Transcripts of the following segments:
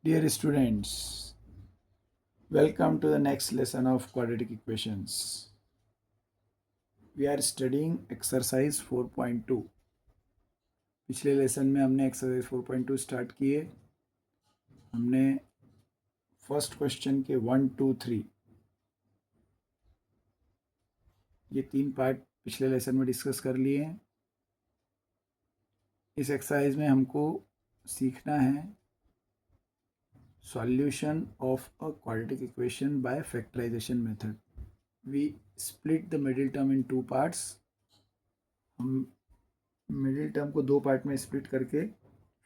Dear students, welcome to the next lesson of quadratic equations. We are studying exercise 4.2. पिछले lesson में हमने exercise 4.2 start किए. हमने first question के 1, 2, 3 ये 3 पार्ट पिछले लेसन में डिस्कस कर लिए हैं. इस एक्सरसाइज में हमको सीखना है solution of a quadratic equation by factorization method. We split the middle term in 2 parts. हम मिडिल टर्म को 2 पार्ट में स्प्लिट करके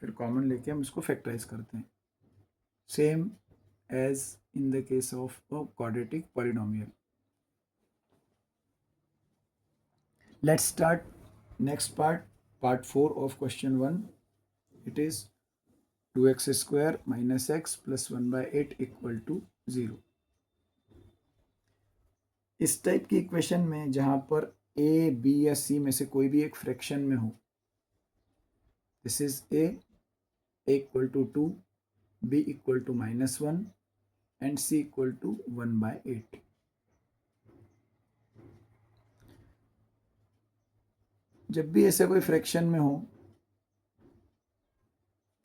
फिर कॉमन लेके हम इसको फैक्टराइज करते हैं, same as in the case of a quadratic polynomial. Let's start next part 4 of question 1. It is 2x square minus x plus 1/8 equal to 0. इस टाइप की इक्वेशन में जहाँ पर a, b या c में से कोई भी एक फ्रैक्शन में हो, this is a equal to 2, b equal to -1 and c equal to 1/8. जब भी ऐसे कोई फ्रैक्शन में हो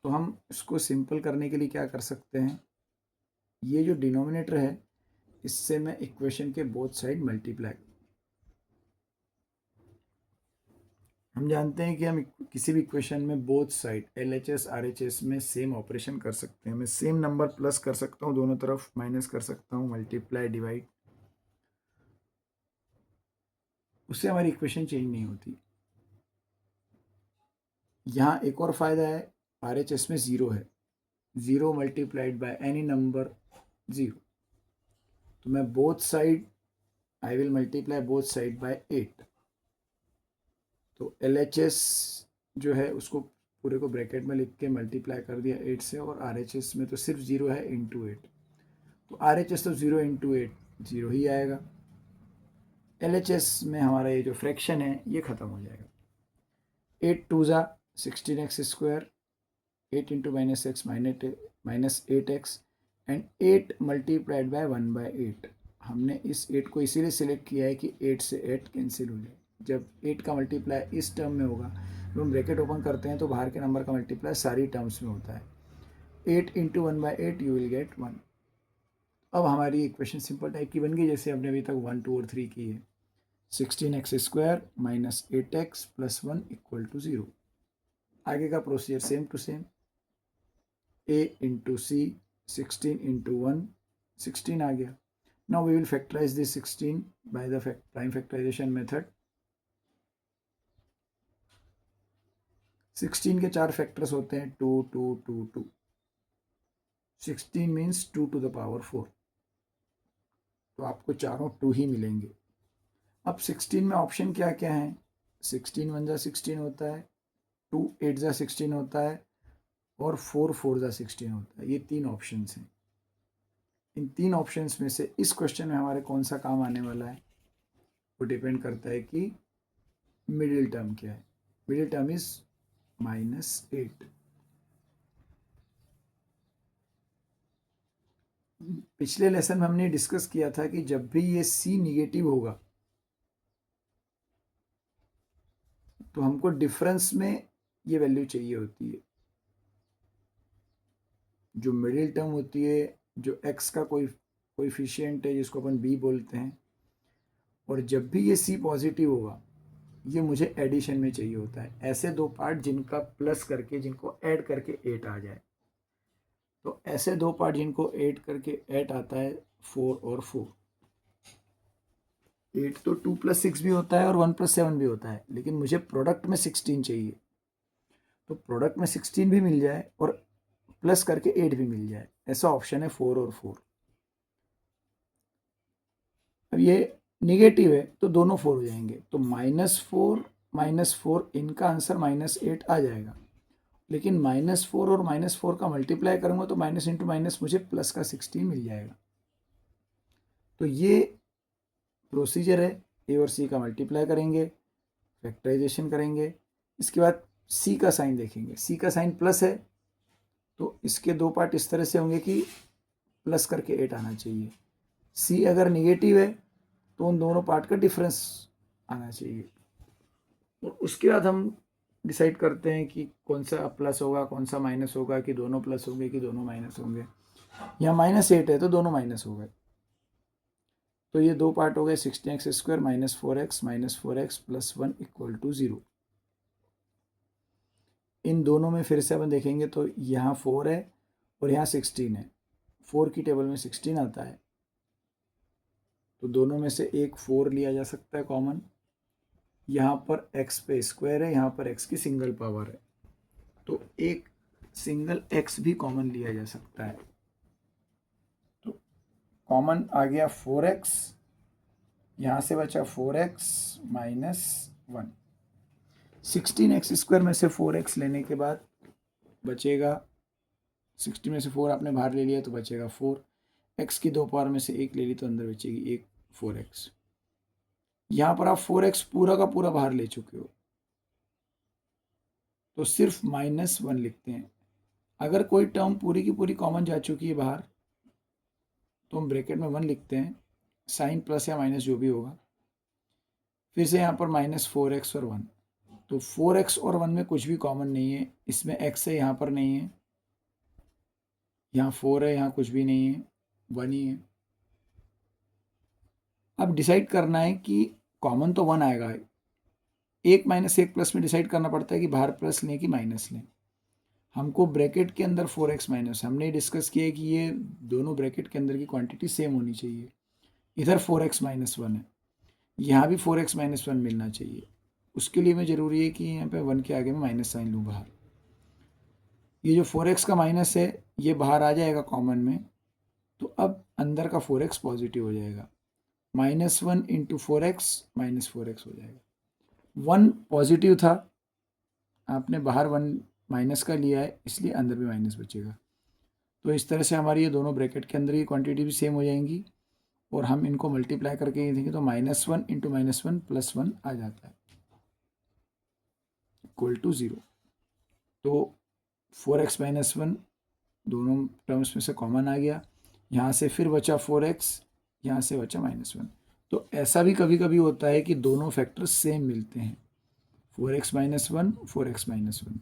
तो हम इसको सिंपल करने के लिए क्या कर सकते हैं, ये जो डिनोमिनेटर है इससे मैं इक्वेशन के बोथ साइड मल्टीप्लाई. हम जानते हैं कि हम किसी भी इक्वेशन में बोथ साइड LHS RHS में सेम ऑपरेशन कर सकते हैं. मैं सेम नंबर प्लस कर सकता हूँ, दोनों तरफ माइनस कर सकता हूँ, मल्टीप्लाई, डिवाइड, उससे हमारी इक्वेशन चेंज नहीं होती. यहाँ एक और फायदा है, RHS में 0 है, 0 मल्टीप्लाइड बाय एनी नंबर 0. तो मैं both side I will multiply both side by 8. तो LHS जो है उसको पूरे को ब्रैकेट में लिख के मल्टीप्लाई कर दिया 8 से, और RHS में तो सिर्फ 0 है इंटू 8. तो RHS तो 0 इंटू 8 0 ही आएगा. LHS में हमारा ये जो फ्रैक्शन है ये ख़त्म हो जाएगा. 8 2 ज़ा 16x square, 8 into -x -8x and 8 multiplied by 1/8. हमने इस 8 को इसीलिए सिलेक्ट किया है कि 8 से 8 कैंसिल हो जाए. जब 8 का मल्टीप्लाई इस टर्म में होगा, जब हम ब्रैकेट ओपन करते हैं तो बाहर के नंबर का मल्टीप्लाई सारी टर्म्स में होता है. 8 इंटू 1/8 यू विल गेट 1. अब हमारी इक्वेशन सिंपल टाइप की बन गई, जैसे हमने अभी तक 1, 2 और 3 की है. 16x square minus 8x plus 1 equal to 0. आगे का procedure same to same, a into c, 16 into 1, 16 आ गया. Now we will factorize this 16 by the prime factorization method. 16 के 4 फैक्टर्स होते हैं, 2 2 2 2. 16 मीन्स 2 टू द पावर 4. तो आपको चारों 2 ही मिलेंगे. अब 16 में ऑप्शन क्या क्या है, 16 1 जा 16 होता है, 2 8 जा 16 होता है, और 4 4 जा 16 होता है. ये 3 ऑप्शंस हैं. इन 3 ऑप्शंस में से इस क्वेश्चन में हमारे कौन सा काम आने वाला है वो डिपेंड करता है कि मिडिल टर्म क्या है. Middle term is -8. पिछले लेसन में हमने डिस्कस किया था कि जब भी ये C निगेटिव होगा तो हमको डिफरेंस में ये वैल्यू चाहिए होती है. जो मिडिल टर्म होती है, जो x का कोई कोएफिशिएंट है जिसको अपन b बोलते हैं, और जब भी ये C पॉजिटिव होगा ये मुझे एडिशन में चाहिए होता है. ऐसे 2 पार्ट जिनका प्लस करके, जिनको ऐड करके 8 आ जाए. तो ऐसे 2 पार्ट जिनको 8 करके 8 आता है, 4 और 4. 8 तो 2 + 6 भी होता है और 1 + 7 भी होता है, लेकिन मुझे प्रोडक्ट में 16 चाहिए. तो प्रोडक्ट में 16 भी मिल जाए और प्लस करके 8 भी मिल जाए, ऐसा ऑप्शन है 4 और 4. अब ये निगेटिव है तो दोनों 4 हो जाएंगे. तो -4 इनका आंसर -8 आ जाएगा. लेकिन -4 और -4 का मल्टीप्लाई करूंगा तो माइनस इंटू माइनस मुझे प्लस का 16 मिल जाएगा. तो ये प्रोसीजर है. ए और सी का मल्टीप्लाई करेंगे, फैक्टराइजेशन करेंगे, इसके बाद सी का साइन देखेंगे. सी का साइन प्लस है तो इसके दो पार्ट इस तरह से होंगे कि प्लस करके 8 आना चाहिए। सी अगर निगेटिव है तो उन दोनों पार्ट का डिफरेंस आना चाहिए। और उसके बाद हम डिसाइड करते हैं कि कौन सा प्लस होगा, कौन सा माइनस होगा, कि दोनों प्लस होंगे कि दोनों माइनस होंगे। यहाँ -8 है तो दोनों माइनस हो गए। तो ये दो पार्ट हो गए, 16x² -4x +1 = 0। इन दोनों में फिर से अपन देखेंगे तो यहाँ 4 है और यहाँ 16 है। 4 की टेबल में 16 आता है, तो दोनों में से एक 4 लिया जा सकता है कॉमन। यहाँ पर x पे स्क्वायर है, यहाँ पर x की सिंगल पावर है, तो एक सिंगल x भी कॉमन लिया जा सकता है। तो कॉमन आ गया 4x, यहाँ से बचा 4x - 1। 16x² में से 4x लेने के बाद बचेगा, 16 में से 4 आपने बाहर ले लिया तो बचेगा 4। x की दो पावर में से एक ले ली तो अंदर बचेगी एक 4x। यहाँ पर आप 4x पूरा का पूरा बाहर ले चुके हो, तो सिर्फ -1 लिखते हैं। अगर कोई टर्म पूरी की पूरी कॉमन जा चुकी है बाहर तो हम ब्रैकेट में 1 लिखते हैं, साइन प्लस या माइनस जो भी होगा। फिर से यहाँ पर -4x और 1, तो 4x और 1 में कुछ भी कॉमन नहीं है। इसमें x है, यहाँ पर नहीं है, यहाँ 4 है, यहाँ कुछ भी नहीं है, 1 ही है। अब डिसाइड करना है कि कॉमन तो 1 आएगा, 1 - 1 प्लस में डिसाइड करना पड़ता है कि बाहर प्लस लें कि माइनस लें। हमको ब्रैकेट के अंदर 4x माइनस, हमने डिस्कस किया कि ये दोनों ब्रैकेट के अंदर की क्वांटिटी सेम होनी चाहिए। इधर 4x - 1 है, यहाँ भी 4x - 1 मिलना चाहिए। उसके लिए मैं ज़रूरी है कि यहाँ पे 1 के आगे में माइनस साइन लूँ बाहर। ये जो 4x का माइनस है ये बाहर आ जाएगा कॉमन में, तो अब अंदर का 4x पॉजिटिव हो जाएगा। -1 × 4x -4x हो जाएगा। 1 पॉजिटिव था, आपने बाहर 1 माइनस का लिया है, इसलिए अंदर भी माइनस बचेगा। तो इस तरह से हमारी ये दोनों ब्रैकेट के अंदर की क्वांटिटी भी सेम हो जाएंगी, और हम इनको मल्टीप्लाई करके देखेंगे तो -1 × -1 + 1 आ जाता है = 0। तो 4x - 1 दोनों टर्म्स में से कॉमन आ गया, यहाँ से फिर बचा 4x, यहाँ से बचा -1। तो ऐसा भी कभी कभी होता है कि दोनों फैक्टर सेम मिलते हैं, 4x - 1 4x - 1।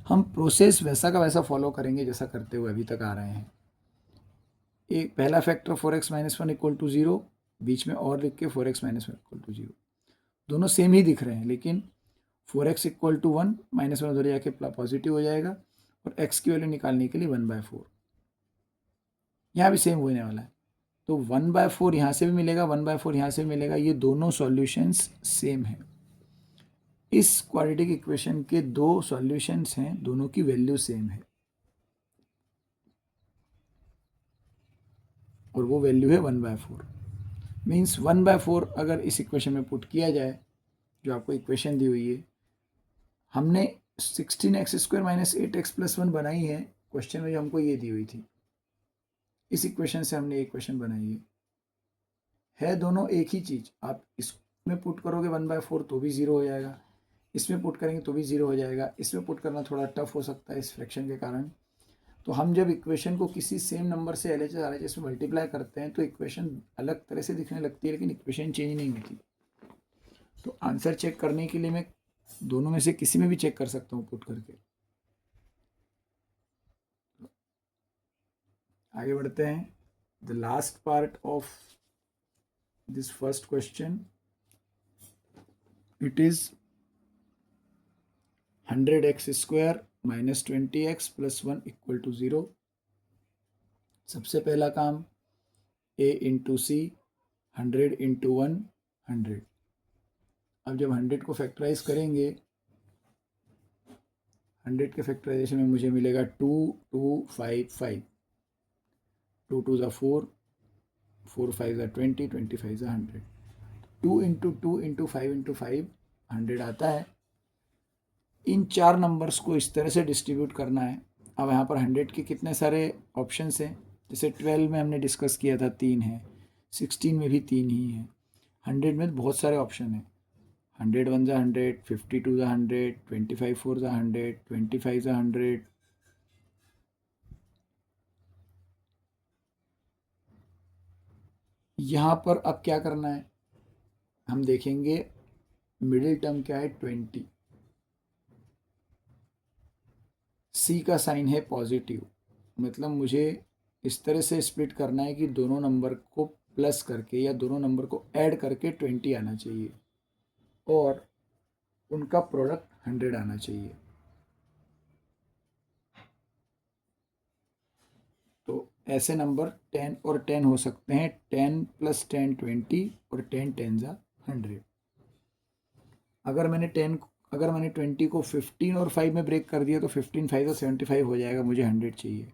हम प्रोसेस वैसा का वैसा फॉलो करेंगे जैसा करते हुए अभी तक आ रहे हैं। एक पहला फैक्टर 4x - 1 = 0, बीच में और लिख के 4x - 1 = 0। दोनों सेम ही दिख रहे हैं, लेकिन 4x = 1, -1 उधर जाके पॉजिटिव हो जाएगा, और x की वैल्यू निकालने के लिए 1/4। यहाँ भी सेम होने वाला है, तो 1/4 यहाँ से भी मिलेगा, 1/4 यहाँ से भी मिलेगा। ये दोनों सॉल्यूशंस सेम हैं। इस क्वाड्रेटिक इक्वेशन के दो सॉल्यूशंस हैं, दोनों की वैल्यू सेम है, और वो वैल्यू है 1/4। मीन्स 1/4 अगर इस इक्वेशन में पुट किया जाए, जो आपको इक्वेशन दी हुई है, हमने 16x² - 8x + 1 बनाई है, क्वेश्चन में जो हमको ये दी हुई थी, इस इक्वेशन से हमने इक्वेशन बनाई है दोनों एक ही चीज़। आप इसमें पुट करोगे 1/4 तो भी 0 हो जाएगा, इसमें पुट करेंगे तो भी 0 हो जाएगा। इसमें पुट करना थोड़ा टफ हो सकता है इस फ्रैक्शन के कारण। तो हम जब इक्वेशन को किसी सेम नंबर से LHS RHS में मल्टीप्लाई करते हैं तो इक्वेशन अलग तरह से दिखने लगती है, लेकिन इक्वेशन चेंज नहीं होती। तो आंसर चेक करने के लिए मैं दोनों में से किसी में भी चेक कर सकता हूँ पुट करके। आगे बढ़ते हैं। The last part of this first question, it is 100x² - 20x + 1 = 0। सबसे पहला काम a × c, 100 × 1 100। अब जब 100 को फैक्टराइज करेंगे, 100 के फैक्टराइजेशन में मुझे मिलेगा 2 2 5 5, 2 2 ज़ा 4, 4 5 ज़ा 20, 20 5 ज़ा 100। 2 × 2 × 5 × 5 100 आता है। इन चार नंबर्स को इस तरह से डिस्ट्रीब्यूट करना है। अब यहाँ पर 100 के कितने सारे ऑप्शंस हैं, जैसे 12 में हमने डिस्कस किया था 3 है, 16 में भी 3 ही है, 100 में बहुत सारे ऑप्शन हैं। 100 1 ज़ा 100, 52 ज़ा 100, 25 4 ज़ा 100, 25 ज़ा 100, यहाँ पर अब क्या करना है, हम देखेंगे मिडिल टर्म क्या है 20, सी का साइन है पॉजिटिव, मतलब मुझे इस तरह से स्प्लिट करना है कि दोनों नंबर को प्लस करके या दोनों नंबर को ऐड करके 20 आना चाहिए और उनका प्रोडक्ट 100 आना चाहिए। तो ऐसे नंबर 10 और 10 हो सकते हैं, 10 + 10 20 और 10 10 जा 100। अगर मैंने 20 को 15 और 5 में ब्रेक कर दिया तो 15 5 जा 75 हो जाएगा, मुझे 100 चाहिए।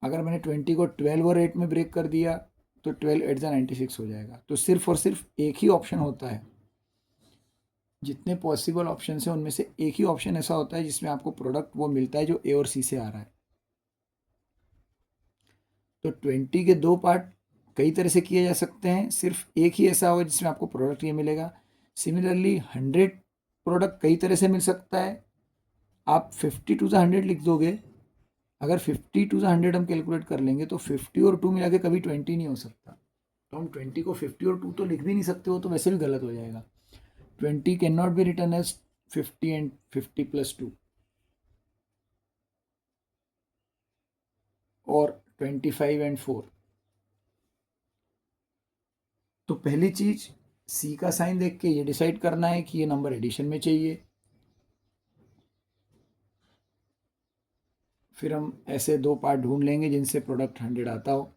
अगर मैंने 20 को 12 और 8 में ब्रेक कर दिया तो 12 8 जा 96 हो जाएगा। तो सिर्फ और सिर्फ एक ही ऑप्शन होता है, जितने पॉसिबल ऑप्शन हैं उनमें से एक ही ऑप्शन ऐसा होता है जिसमें आपको प्रोडक्ट वो मिलता है जो ए और सी से आ रहा है। तो 20 के दो पार्ट कई तरह से किए जा सकते हैं, सिर्फ एक ही ऐसा होगा जिसमें आपको प्रोडक्ट ये मिलेगा। सिमिलरली 100 प्रोडक्ट कई तरह से मिल सकता है। आप 50 टू द 100 लिख दोगे, अगर 50 टू द 100 हम कैलकुलेट कर लेंगे तो 50 और 2 मिला के कभी 20 नहीं हो सकता। तो हम 20 को 50 और 2 तो लिख भी नहीं सकते, हो तो वैसे भी गलत हो जाएगा। 20 can not be return as 50 and 50 + 2 और 25 एंड 4। तो पहली चीज सी का साइन देख के ये डिसाइड करना है कि ये नंबर एडिशन में चाहिए। फिर हम ऐसे दो पार्ट ढूंढ लेंगे जिनसे प्रोडक्ट 100 आता हो।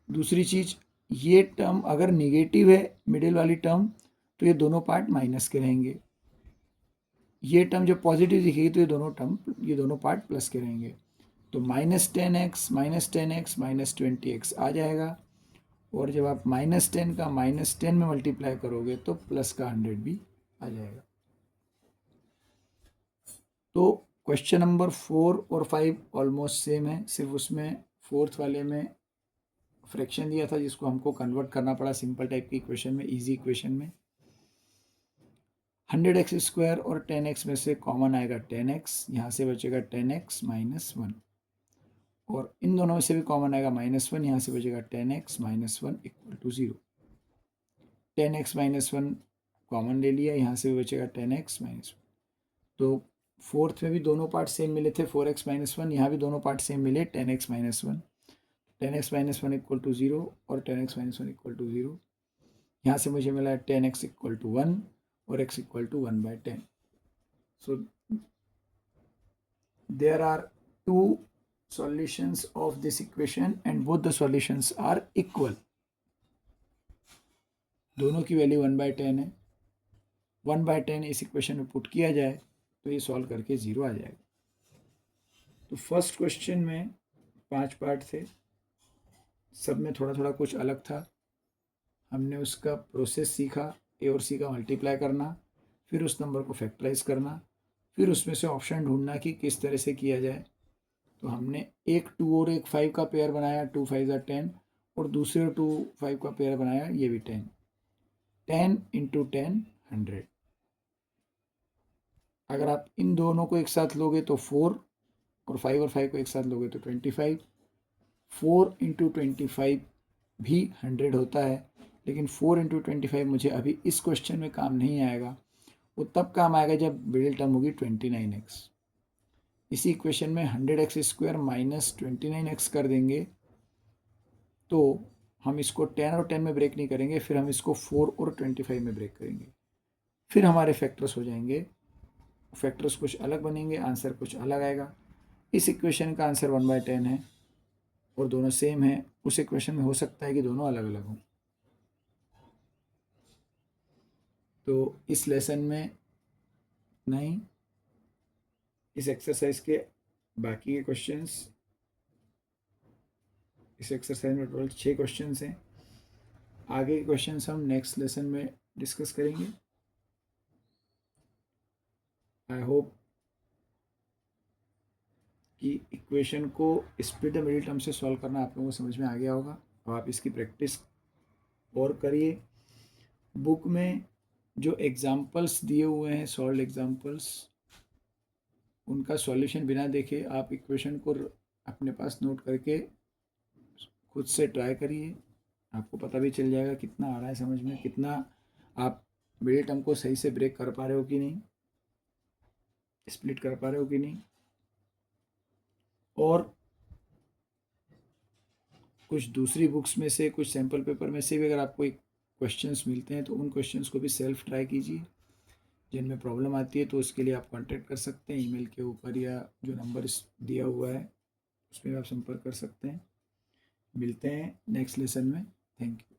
दूसरी चीज, ये टर्म अगर निगेटिव है मिडिल वाली टर्म तो ये दोनों पार्ट माइनस के रहेंगे। ये टर्म जब पॉजिटिव दिखेगी तो ये दोनों पार्ट प्लस के रहेंगे। तो -10x -10x -20x आ जाएगा। और जब आप -10 का -10 में मल्टीप्लाई करोगे तो प्लस का 100 भी आ जाएगा। तो क्वेश्चन नंबर 4 और 5 ऑलमोस्ट सेम है, सिर्फ उसमें फोर्थ वाले में फ्रैक्शन दिया था जिसको हमको कन्वर्ट करना पड़ा सिंपल टाइप की इक्वेशन में, इजी इक्वेशन में। 100x² और 10x में से कॉमन आएगा 10x, यहाँ से बचेगा 10x -1 और इन दोनों में से भी कॉमन आएगा -1, यहाँ से बचेगा 10x -1 = 0। 10x -1 कॉमन ले लिया, यहाँ से भी बचेगा 10x -1। तो फोर्थ में भी दोनों पार्ट सेम मिले थे 4x -1, यहाँ भी दोनों पार्ट सेम मिले 10x -1। 10x -1 = 0 और 10x -1 = 0। यहाँ से मुझे मिला 10x = 1 और x = 1/10। So there are two solutions of this equation and both the solutions are equal. दोनों की वैल्यू 1/10 है। 1/10 इस इक्वेशन में पुट किया जाए तो ये सॉल्व करके 0 आ जाएगा। तो फर्स्ट क्वेश्चन में 5 पार्ट थे, सब में थोड़ा थोड़ा कुछ अलग था। हमने उसका प्रोसेस सीखा, ए और सी का मल्टीप्लाई करना, फिर उस नंबर को फैक्टराइज करना, फिर उसमें से ऑप्शन ढूंढना कि किस तरह से किया जाए। तो हमने एक 2 और एक 5 का पेयर बनाया, 2 5 जा 10, और दूसरे 2 5 का पेयर बनाया, ये भी 10। 10 × 10 100। अगर आप इन दोनों को एक साथ लोगे तो 4, और 5 और 5 को एक साथ लोगे तो 25। 4 × 25 भी 100 होता है, लेकिन 4 × 25 मुझे अभी इस क्वेश्चन में काम नहीं आएगा। वो तब काम आएगा जब मिडिल टर्म होगी 29x। इसी इक्वेशन में 100x² - 29x कर देंगे तो हम इसको 10 और 10 में ब्रेक नहीं करेंगे, फिर हम इसको 4 और 25 में ब्रेक करेंगे। फिर हमारे फैक्टर्स हो जाएंगे, फैक्टर्स कुछ अलग बनेंगे, आंसर कुछ अलग आएगा। इस इक्वेशन का आंसर 1/10 है और दोनों सेम है। उस इक्वेशन में हो सकता है कि दोनों अलग अलग हों। तो इस लेसन में नहीं, इस एक्सरसाइज के बाकी के क्वेश्चंस, इस एक्सरसाइज में टोटल 6 क्वेश्चंस हैं। आगे के क्वेश्चंस हम नेक्स्ट लेसन में डिस्कस करेंगे। आई होप कि इक्वेशन को स्प्लिट द मिडिल टर्म से सॉल्व करना आप लोगों को समझ में आ गया होगा और आप इसकी प्रैक्टिस और करिए। बुक में जो एग्जाम्पल्स दिए हुए हैं, सॉल्व एग्जाम्पल्स, उनका सॉल्यूशन बिना देखे आप इक्वेशन को अपने पास नोट करके खुद से ट्राई करिए आपको पता भी चल जाएगा कितना आ रहा है समझ में, कितना आप मिडिल टर्म को सही से ब्रेक कर पा रहे हो कि नहीं, स्प्लिट कर पा रहे हो कि नहीं। और कुछ दूसरी बुक्स में से, कुछ सैम्पल पेपर में से भी अगर आपको एक क्वेश्चंस मिलते हैं तो उन क्वेश्चंस को भी सेल्फ ट्राई कीजिए। जिनमें प्रॉब्लम आती है तो उसके लिए आप कांटेक्ट कर सकते हैं ईमेल के ऊपर, या जो नंबर दिया हुआ है उसमें आप संपर्क कर सकते हैं। मिलते हैं नेक्स्ट लेसन में। Thank you.